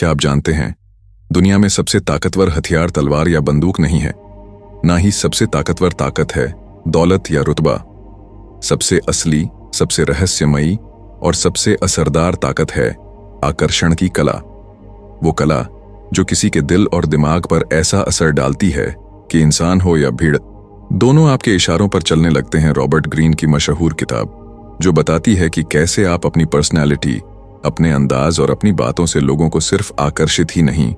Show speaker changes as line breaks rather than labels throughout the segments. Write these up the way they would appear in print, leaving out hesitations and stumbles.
क्या आप जानते हैं, दुनिया में सबसे ताकतवर हथियार तलवार या बंदूक नहीं है, ना ही सबसे ताकतवर ताकत है दौलत या रुतबा। सबसे असली, सबसे रहस्यमयी और सबसे असरदार ताकत है आकर्षण की कला। वो कला जो किसी के दिल और दिमाग पर ऐसा असर डालती है कि इंसान हो या भीड़, दोनों आपके इशारों पर चलने लगते हैं। रॉबर्ट ग्रीन की मशहूर किताब जो बताती है कि कैसे आप अपनी पर्सनैलिटी, अपने अंदाज और अपनी बातों से लोगों को सिर्फ आकर्षित ही नहीं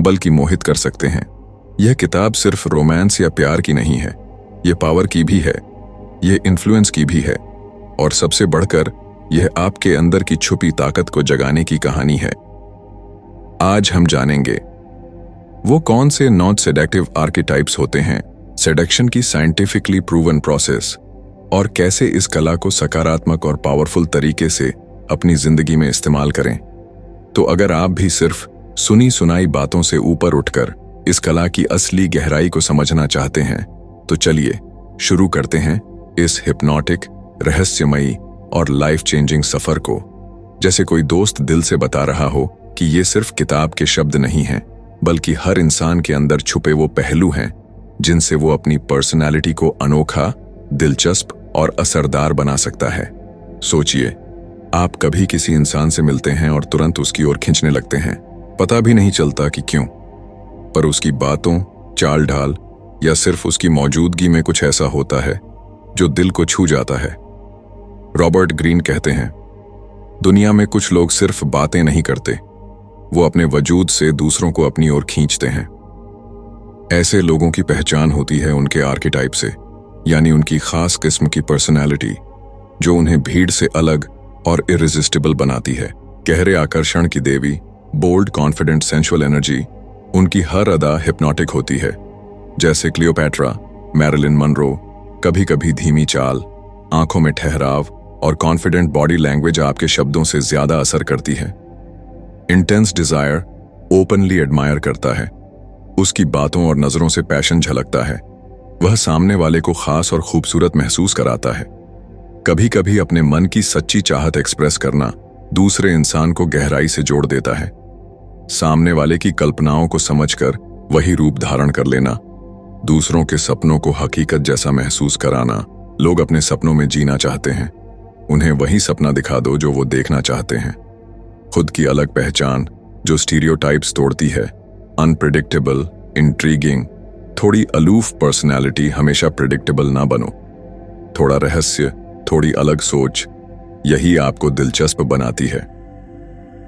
बल्कि मोहित कर सकते हैं। यह किताब सिर्फ रोमांस या प्यार की नहीं है, यह पावर की भी है, यह इन्फ्लुएंस की भी है, और सबसे बढ़कर यह आपके अंदर की छुपी ताकत को जगाने की कहानी है। आज हम जानेंगे वो कौन से नॉन सेडक्टिव आर्केटाइप्स होते हैं, सेडक्शन की साइंटिफिकली प्रूवन प्रोसेस, और कैसे इस कला को सकारात्मक और पावरफुल तरीके से अपनी जिंदगी में इस्तेमाल करें। तो अगर आप भी सिर्फ सुनी सुनाई बातों से ऊपर उठकर इस कला की असली गहराई को समझना चाहते हैं, तो चलिए शुरू करते हैं इस हिप्नोटिक, रहस्यमयी और लाइफ चेंजिंग सफर को। जैसे कोई दोस्त दिल से बता रहा हो कि ये सिर्फ किताब के शब्द नहीं हैं, बल्कि हर इंसान के अंदर छुपे वो पहलू हैं जिनसे वो अपनी पर्सनैलिटी को अनोखा, दिलचस्प और असरदार बना सकता है। सोचिए, आप कभी किसी इंसान से मिलते हैं और तुरंत उसकी ओर खींचने लगते हैं, पता भी नहीं चलता कि क्यों, पर उसकी बातों, चाल ढाल या सिर्फ उसकी मौजूदगी में कुछ ऐसा होता है जो दिल को छू जाता है। रॉबर्ट ग्रीन कहते हैं, दुनिया में कुछ लोग सिर्फ बातें नहीं करते, वो अपने वजूद से दूसरों को अपनी ओर खींचते हैं। ऐसे लोगों की पहचान होती है उनके आर्केटाइप से, यानी उनकी खास किस्म की पर्सनैलिटी जो उन्हें भीड़ से अलग और इरिजिस्टिबल बनाती है। गहरे आकर्षण की देवी, बोल्ड, कॉन्फिडेंट, सेंसुअल एनर्जी, उनकी हर अदा हिप्नोटिक होती है। जैसे क्लियोपैट्रा, मैरिलिन मनरो, कभी कभी धीमी चाल, आंखों में ठहराव और कॉन्फिडेंट बॉडी लैंग्वेज आपके शब्दों से ज्यादा असर करती है। इंटेंस डिजायर ओपनली एडमायर करता है, उसकी बातों और नजरों से पैशन झलकता है, वह सामने वाले को खास और खूबसूरत महसूस कराता है। कभी कभी अपने मन की सच्ची चाहत एक्सप्रेस करना दूसरे इंसान को गहराई से जोड़ देता है। सामने वाले की कल्पनाओं को समझकर वही रूप धारण कर लेना, दूसरों के सपनों को हकीकत जैसा महसूस कराना। लोग अपने सपनों में जीना चाहते हैं, उन्हें वही सपना दिखा दो जो वो देखना चाहते हैं। खुद की अलग पहचान जो स्टीरियोटाइप्स तोड़ती है, अनप्रिडिक्टेबल, इंट्रीगिंग, थोड़ी अलूफ पर्सनैलिटी। हमेशा प्रिडिक्टेबल ना बनो, थोड़ा रहस्य, थोड़ी अलग सोच, यही आपको दिलचस्प बनाती है।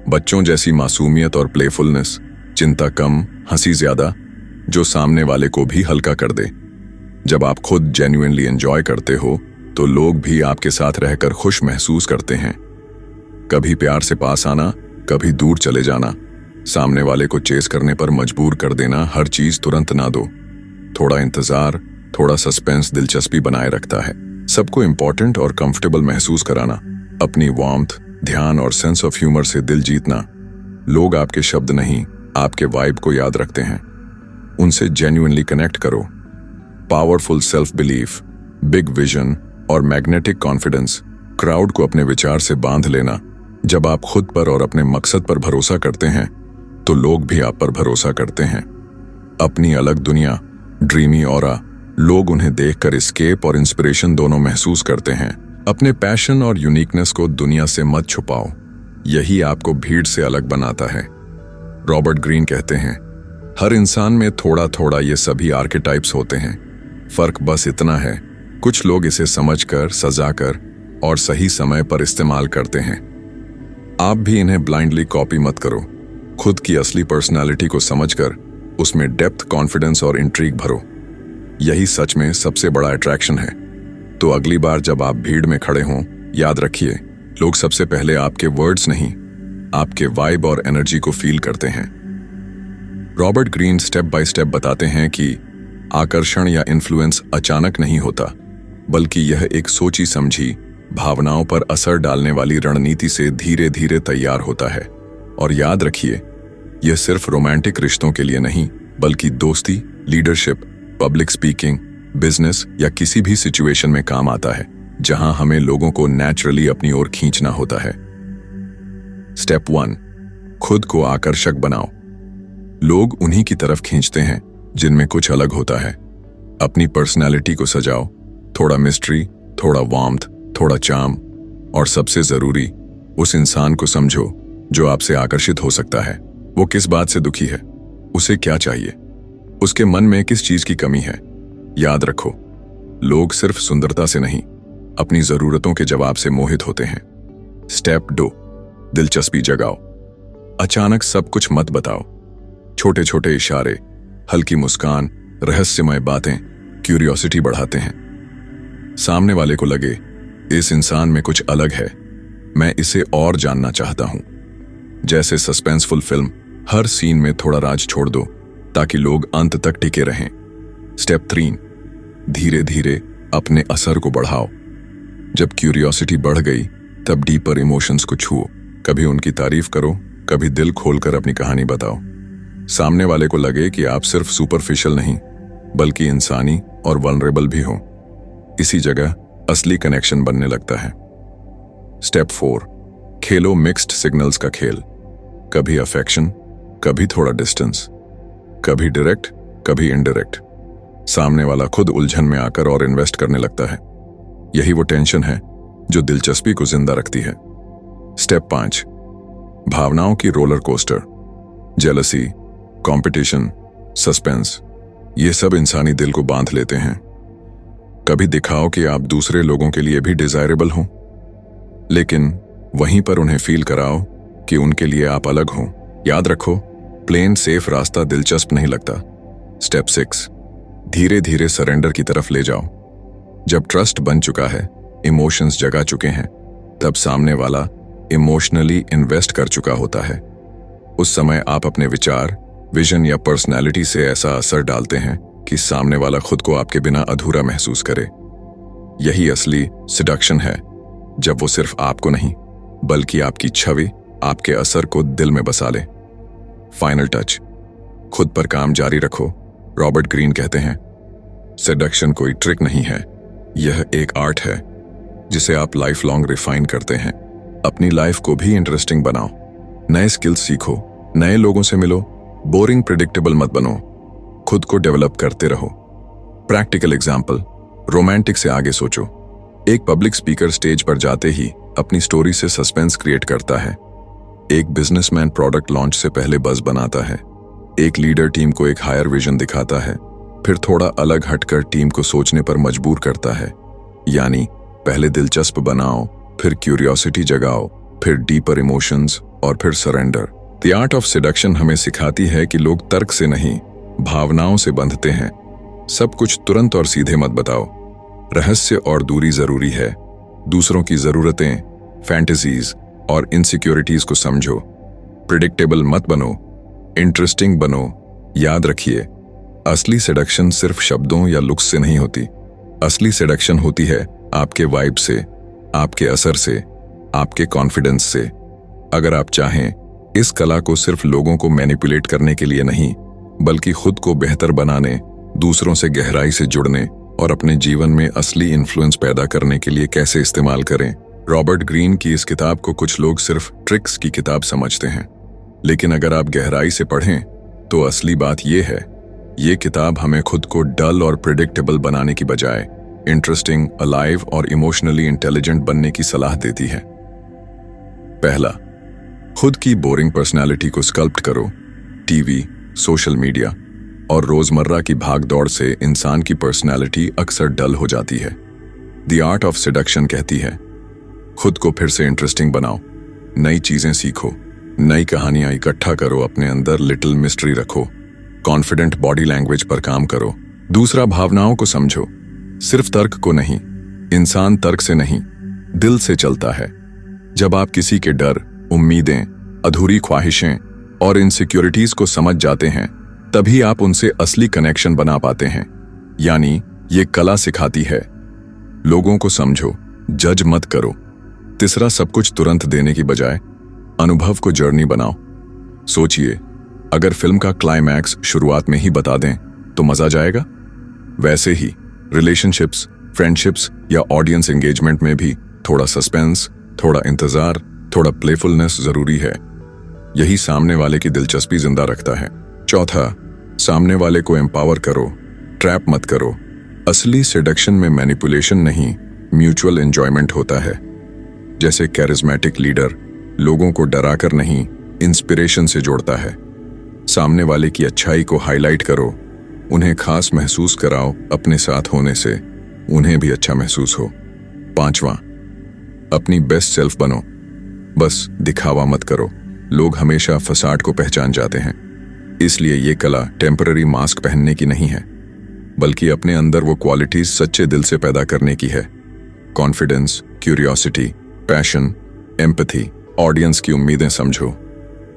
बच्चों जैसी मासूमियत और प्लेफुलनेस, चिंता कम, हंसी ज्यादा, जो सामने वाले को भी हल्का कर दे। जब आप खुद जेन्युइनली एंजॉय करते हो तो लोग भी आपके साथ रहकर खुश महसूस करते हैं। कभी प्यार से पास आना, कभी दूर चले जाना, सामने वाले को चेस करने पर मजबूर कर देना। हर चीज तुरंत ना दो, थोड़ा इंतजार, थोड़ा सस्पेंस दिलचस्पी बनाए रखता है। सबको इंपॉर्टेंट और कंफर्टेबल महसूस कराना, अपनी वार्मथ, ध्यान और सेंस ऑफ ह्यूमर से दिल जीतना। लोग आपके शब्द नहीं, आपके वाइब को याद रखते हैं, उनसे जेन्युइनली कनेक्ट करो। Powerful self belief, big vision और मैग्नेटिक कॉन्फिडेंस, क्राउड को अपने विचार से बांध लेना। जब आप खुद पर और अपने मकसद पर भरोसा करते हैं तो लोग भी आप पर भरोसा करते हैं। अपनी अलग दुनिया, ड्रीमी ऑरा, लोग उन्हें देखकर एस्केप और इंस्पिरेशन दोनों महसूस करते हैं। अपने पैशन और यूनिकनेस को दुनिया से मत छुपाओ, यही आपको भीड़ से अलग बनाता है। रॉबर्ट ग्रीन कहते हैं, हर इंसान में थोड़ा थोड़ा ये सभी आर्केटाइप्स होते हैं, फर्क बस इतना है, कुछ लोग इसे समझकर, सजाकर और सही समय पर इस्तेमाल करते हैं। आप भी इन्हें ब्लाइंडली कॉपी मत करो, खुद की असली पर्सनालिटी को समझकर उसमें डेप्थ, कॉन्फिडेंस और इंट्रीग भरो। यही सच में सबसे बड़ा अट्रैक्शन है। तो अगली बार जब आप भीड़ में खड़े हों, याद रखिए, लोग सबसे पहले आपके वर्ड्स नहीं, आपके वाइब और एनर्जी को फील करते हैं। Robert Greene step by step बताते हैं कि आकर्षण या इन्फ्लुएंस अचानक नहीं होता, बल्कि यह एक सोची समझी, भावनाओं पर असर डालने वाली रणनीति से धीरे धीरे तैयार होता है। और याद रखिए, यह सिर्फ रोमांटिक रिश्तों के लिए नहीं, बल्कि दोस्ती, लीडरशिप, पब्लिक स्पीकिंग, बिजनेस या किसी भी सिचुएशन में काम आता है जहां हमें लोगों को नेचुरली अपनी ओर खींचना होता है। स्टेप 1, खुद को आकर्षक बनाओ। लोग उन्हीं की तरफ खींचते हैं जिनमें कुछ अलग होता है। अपनी पर्सनैलिटी को सजाओ, थोड़ा मिस्ट्री, थोड़ा वार्मथ, थोड़ा चार्म, और सबसे जरूरी, उस इंसान को समझो जो आपसे आकर्षित हो सकता है। वो किस बात से दुखी है, उसे क्या चाहिए, उसके मन में किस चीज की कमी है। याद रखो, लोग सिर्फ सुंदरता से नहीं, अपनी जरूरतों के जवाब से मोहित होते हैं। स्टेप 2, दिलचस्पी जगाओ। अचानक सब कुछ मत बताओ। छोटे छोटे इशारे, हल्की मुस्कान, रहस्यमय बातें क्यूरियोसिटी बढ़ाते हैं। सामने वाले को लगे इस इंसान में कुछ अलग है, मैं इसे और जानना चाहता हूं। जैसे सस्पेंसफुल फिल्म, हर सीन में थोड़ा राज छोड़ दो ताकि लोग अंत तक टिके रहें। स्टेप 3, धीरे धीरे अपने असर को बढ़ाओ। जब क्यूरियोसिटी बढ़ गई तब डीपर इमोशंस को छुओ। कभी उनकी तारीफ करो, कभी दिल खोलकर अपनी कहानी बताओ। सामने वाले को लगे कि आप सिर्फ सुपरफिशियल नहीं बल्कि इंसानी और वल्नरेबल भी हो। इसी जगह असली कनेक्शन बनने लगता है। स्टेप 4, खेलो मिक्स्ड सिग्नल्स का खेल। कभी अफेक्शन, कभी थोड़ा डिस्टेंस, कभी डायरेक्ट, कभी इनडायरेक्ट। सामने वाला खुद उलझन में आकर और इन्वेस्ट करने लगता है। यही वो टेंशन है जो दिलचस्पी को जिंदा रखती है। स्टेप 5, भावनाओं की roller coaster. Jealousy, competition, suspense, ये सब इंसानी दिल को बांध लेते हैं। कभी दिखाओ कि आप दूसरे लोगों के लिए भी डिजायरेबल हो, लेकिन वहीं पर उन्हें फील कराओ कि उनके लिए आप अलग हो। याद रखो, प्लेन सेफ रास्ता दिलचस्प नहीं लगता। स्टेप 6, धीरे धीरे सरेंडर की तरफ ले जाओ। जब ट्रस्ट बन चुका है, इमोशंस जगा चुके हैं, तब सामने वाला इमोशनली इन्वेस्ट कर चुका होता है। उस समय आप अपने विचार, विजन या पर्सनैलिटी से ऐसा असर डालते हैं कि सामने वाला खुद को आपके बिना अधूरा महसूस करे। यही असली सिडक्शन है, जब वो सिर्फ आपको नहीं बल्कि आपकी छवि, आपके असर को दिल में बसा ले। फाइनल टच, खुद पर काम जारी रखो। रॉबर्ट ग्रीन कहते हैं, सेडक्शन कोई ट्रिक नहीं है, यह एक आर्ट है जिसे आप लाइफ लॉन्ग रिफाइन करते हैं। अपनी लाइफ को भी इंटरेस्टिंग बनाओ, नए स्किल्स सीखो, नए लोगों से मिलो, बोरिंग प्रिडिक्टेबल मत बनो, खुद को डेवलप करते रहो। प्रैक्टिकल एग्जाम्पल, रोमांटिक से आगे सोचो। एक पब्लिक स्पीकर स्टेज पर जाते ही अपनी स्टोरी से सस्पेंस क्रिएट करता है। एक बिजनेसमैन प्रोडक्ट लॉन्च से पहले बज़ बनाता है। एक लीडर टीम को एक हायर विजन दिखाता है, फिर थोड़ा अलग हटकर टीम को सोचने पर मजबूर करता है। यानी पहले दिलचस्प बनाओ, फिर क्यूरियोसिटी जगाओ, फिर डीपर इमोशंस और फिर surrender. The art of seduction हमें सिखाती है कि लोग तर्क से नहीं, भावनाओं से बंधते हैं। सब कुछ तुरंत और सीधे मत बताओ। रहस्य और दूरी जरूरी है। दूसरों की जरूरतें, फैंटेसीज और इनसिक्योरिटीज को समझो। प्रिडिक्टेबल मत बनो, इंटरेस्टिंग बनो। याद रखिए, असली सेडक्शन सिर्फ शब्दों या लुक्स से नहीं होती। असली सेडक्शन होती है आपके वाइब से, आपके असर से, आपके कॉन्फिडेंस से। अगर आप चाहें, इस कला को सिर्फ लोगों को मैनिपुलेट करने के लिए नहीं बल्कि खुद को बेहतर बनाने, दूसरों से गहराई से जुड़ने और अपने जीवन में असली इन्फ्लुएंस पैदा करने के लिए कैसे इस्तेमाल करें। रॉबर्ट ग्रीन की इस किताब को कुछ लोग सिर्फ ट्रिक्स की किताब समझते हैं, लेकिन अगर आप गहराई से पढ़ें तो असली बात यह है, ये किताब हमें खुद को डल और प्रिडिक्टेबल बनाने की बजाय इंटरेस्टिंग, अलाइव और इमोशनली इंटेलिजेंट बनने की सलाह देती है। पहला, खुद की बोरिंग पर्सनालिटी को स्कल्प्ट करो। टीवी, सोशल मीडिया और रोजमर्रा की भागदौड़ से इंसान की पर्सनालिटी अक्सर डल हो जाती है। द आर्ट ऑफ सेडक्शन कहती है, खुद को फिर से इंटरेस्टिंग बनाओ, नई चीजें सीखो, नई कहानियां इकट्ठा करो, अपने अंदर लिटिल मिस्ट्री रखो, कॉन्फिडेंट बॉडी लैंग्वेज पर काम करो। दूसरा, भावनाओं को समझो, सिर्फ तर्क को नहीं। इंसान तर्क से नहीं, दिल से चलता है। जब आप किसी के डर, उम्मीदें, अधूरी ख्वाहिशें और इनसिक्योरिटीज को समझ जाते हैं, तभी आप उनसे असली कनेक्शन बना पाते हैं। यानी ये कला सिखाती है, लोगों को समझो, जज मत करो। तीसरा, सब कुछ तुरंत देने की बजाय अनुभव को जर्नी बनाओ। सोचिए, अगर फिल्म का क्लाइमैक्स शुरुआत में ही बता दें तो मजा जाएगा। वैसे ही रिलेशनशिप्स, फ्रेंडशिप्स या ऑडियंस एंगेजमेंट में भी थोड़ा सस्पेंस, थोड़ा इंतजार, थोड़ा प्लेफुलनेस जरूरी है। यही सामने वाले की दिलचस्पी जिंदा रखता है। चौथा, सामने वाले को एम्पावर करो, ट्रैप मत करो। असली सेडक्शन में मैनिपुलेशन नहीं, म्यूचुअल एंजॉयमेंट होता है। जैसे कैरिज्मेटिक लीडर लोगों को डराकर नहीं, इंस्पिरेशन से जोड़ता है। सामने वाले की अच्छाई को हाईलाइट करो, उन्हें खास महसूस कराओ, अपने साथ होने से उन्हें भी अच्छा महसूस हो। पांचवा, अपनी बेस्ट सेल्फ बनो, बस दिखावा मत करो। लोग हमेशा फसाड को पहचान जाते हैं, इसलिए ये कला टेम्पररी मास्क पहनने की नहीं है, बल्कि अपने अंदर वो क्वालिटीज सच्चे दिल से पैदा करने की है। Confidence, curiosity, passion, empathy, audience की उम्मीदें समझो।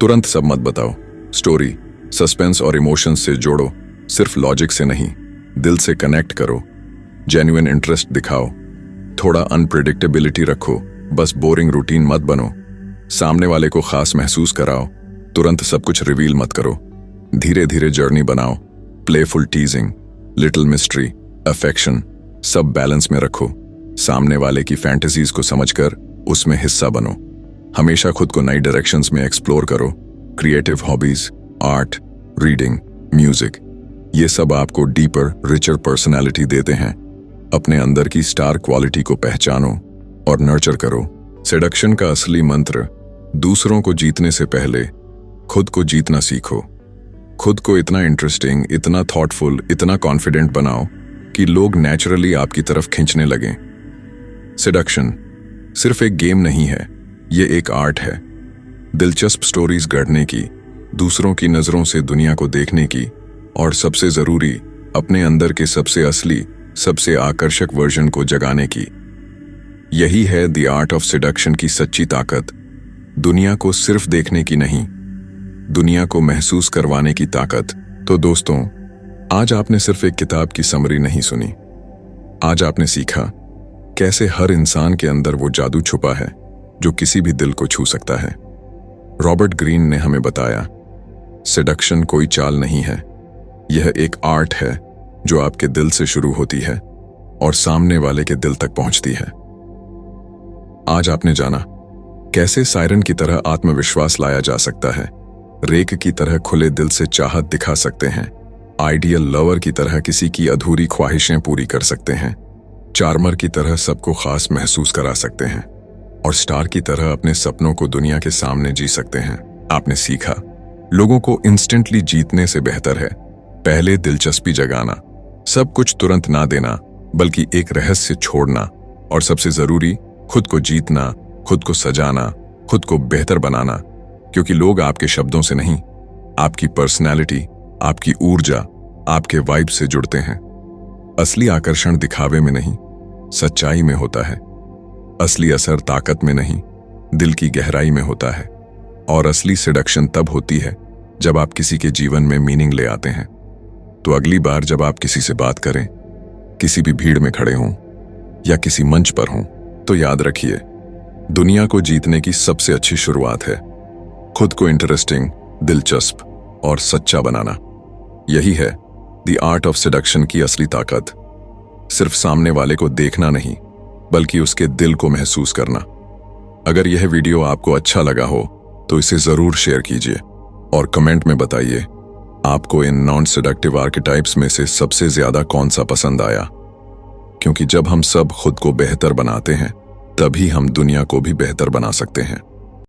तुरंत सब मत बताओ, स्टोरी, सस्पेंस और इमोशंस से जोड़ो, सिर्फ लॉजिक से नहीं, दिल से कनेक्ट करो। जेन्युइन इंटरेस्ट दिखाओ, थोड़ा अनप्रेडिक्टेबिलिटी रखो, बस बोरिंग रूटीन मत बनो। सामने वाले को खास महसूस कराओ, तुरंत सब कुछ रिवील मत करो। धीरे धीरे जर्नी बनाओ, प्लेफुल टीजिंग, लिटिल मिस्ट्री, अफेक्शन, सब बैलेंस में रखो। सामने वाले की फैंटेसीज को समझकर उसमें हिस्सा बनो। हमेशा खुद को नई डायरेक्शंस में एक्सप्लोर करो। Creative hobbies, art, reading, music, ये सब आपको डीपर, रिचर पर्सनालिटी देते हैं। अपने अंदर की स्टार क्वालिटी को पहचानो और नर्चर करो। सेडक्शन का असली मंत्र, दूसरों को जीतने से पहले खुद को जीतना सीखो। खुद को इतना इंटरेस्टिंग, इतना थॉटफुल, इतना कॉन्फिडेंट बनाओ कि लोग नेचुरली आपकी तरफ खींचने लगें। सेडक्शन सिर्फ एक गेम नहीं है, ये एक आर्ट है। दिलचस्प स्टोरीज गढ़ने की, दूसरों की नजरों से दुनिया को देखने की, और सबसे जरूरी, अपने अंदर के सबसे असली, सबसे आकर्षक वर्जन को जगाने की। यही है द आर्ट ऑफ सेडक्शन की सच्ची ताकत। दुनिया को सिर्फ देखने की नहीं, दुनिया को महसूस करवाने की ताकत। तो दोस्तों, आज आपने सिर्फ एक किताब की समरी नहीं सुनी, आज आपने सीखा कैसे हर इंसान के अंदर वो जादू छुपा है जो किसी भी दिल को छू सकता है। रॉबर्ट ग्रीन ने हमें बताया, सेडक्शन कोई चाल नहीं है, यह एक आर्ट है जो आपके दिल से शुरू होती है और सामने वाले के दिल तक पहुंचती है। आज आपने जाना कैसे सायरन की तरह आत्मविश्वास लाया जा सकता है, रेक की तरह खुले दिल से चाहत दिखा सकते हैं, आइडियल लवर की तरह किसी की अधूरी ख्वाहिशें पूरी कर सकते हैं, चार्मर की तरह सबको खास महसूस करा सकते हैं, और स्टार की तरह अपने सपनों को दुनिया के सामने जी सकते हैं। आपने सीखा, लोगों को इंस्टेंटली जीतने से बेहतर है पहले दिलचस्पी जगाना, सब कुछ तुरंत ना देना, बल्कि एक रहस्य छोड़ना, और सबसे जरूरी, खुद को जीतना, खुद को सजाना, खुद को बेहतर बनाना, क्योंकि लोग आपके शब्दों से नहीं, आपकी पर्सनैलिटी, आपकी ऊर्जा, आपके वाइब से जुड़ते हैं। असली आकर्षण दिखावे में नहीं, सच्चाई में होता है। असली असर ताकत में नहीं, दिल की गहराई में होता है। और असली सेडक्शन तब होती है जब आप किसी के जीवन में मीनिंग ले आते हैं। तो अगली बार जब आप किसी से बात करें, किसी भी भीड़ में खड़े हों या किसी मंच पर हों, तो याद रखिए, दुनिया को जीतने की सबसे अच्छी शुरुआत है खुद को इंटरेस्टिंग, दिलचस्प और सच्चा बनाना। यही है द आर्ट ऑफ सेडक्शन की असली ताकत। सिर्फ सामने वाले को देखना नहीं, बल्कि उसके दिल को महसूस करना। अगर यह वीडियो आपको अच्छा लगा हो तो इसे जरूर शेयर कीजिए और कमेंट में बताइए आपको इन नॉन सेडक्टिव आर्केटाइप्स में से सबसे ज्यादा कौन सा पसंद आया। क्योंकि जब हम सब खुद को बेहतर बनाते हैं, तभी हम दुनिया को भी बेहतर बना सकते हैं।